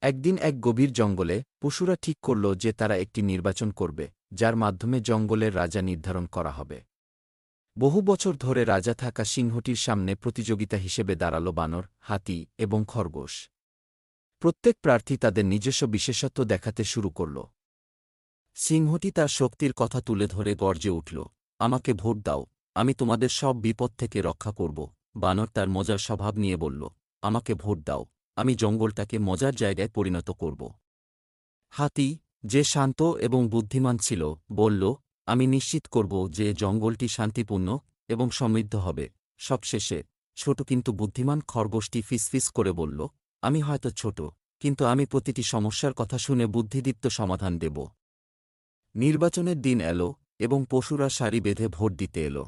একদিন এক গভীর জঙ্গলে পশুরা ঠিক করল যে তারা একটি নির্বাচন করবে, যার মাধ্যমে জঙ্গলের রাজা নির্ধারণ করা হবে। বহু বছর ধরে রাজা থাকা সিংহটির সামনে প্রতিযোগিতা হিসেবে দাঁড়াল বানর, হাতি এবং খরগোশ। প্রত্যেক প্রার্থী তাদের নিজস্ব বিশেষত্ব দেখাতে শুরু করল। সিংহটি তার শক্তির কথা তুলে ধরে গর্জে উঠল, আমাকে ভোট দাও, আমি তোমাদের সব বিপদ থেকে রক্ষা করব। বানর তার মজার স্বভাব নিয়ে বলল, আমাকে ভোট দাও, আমি জঙ্গলটাকে মজার জায়গায় পরিণত করব। হাতি, যে শান্ত এবং বুদ্ধিমান ছিল, বলল, আমি নিশ্চিত করব যে জঙ্গলটি শান্তিপূর্ণ এবং সমৃদ্ধ হবে। সবশেষে ছোট কিন্তু বুদ্ধিমান খরগোশটি ফিসফিস করে বলল, আমি হয়তো ছোট, কিন্তু আমি প্রতিটি সমস্যার কথা শুনে বুদ্ধিদীপ্ত সমাধান দেব। নির্বাচনের দিন এল এবং পশুরা সারি বেঁধে ভোট দিতে এল।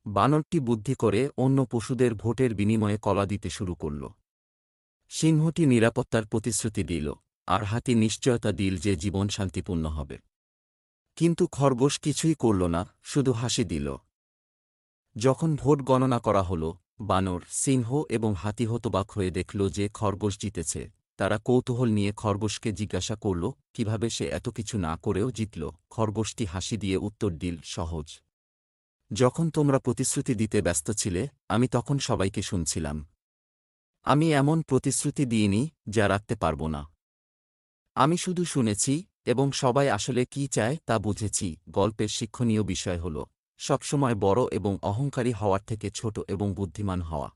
বানরটি বুদ্ধি করে অন্য পশুদের ভোটের বিনিময়ে কলা দিতে শুরু করল। সিংহটি নিরাপত্তার প্রতিশ্রুতি দিল, আর হাতি নিশ্চয়তা দিল যে জীবন শান্তিপূর্ণ হবে। কিন্তু খরগোশ কিছুই করল না, শুধু হাসি দিল। যখন ভোট গণনা করা হল, বানর, সিংহ এবং হাতি হতবাক হয়ে দেখল যে খরগোশ জিতেছে। তারা কৌতূহল নিয়ে খরগোশকে জিজ্ঞাসা করল কিভাবে সে এত কিছু না করেও জিতল। খরগোশটি হাসি দিয়ে উত্তর দিল, সহজ। যখন তোমরা প্রতিশ্রুতি দিতে ব্যস্ত ছিলে, আমি তখন সবাইকে শুনছিলাম। আমি এমন প্রতিশ্রুতি দিইনি যা রাখতে পারব না। আমি শুধু শুনেছি এবং সবাই আসলে কি চায় তা বুঝেছি। গল্পের শিক্ষণীয় বিষয় হল সবসময় বড় এবং অহংকারী হওয়ার থেকে ছোট এবং বুদ্ধিমান হওয়া।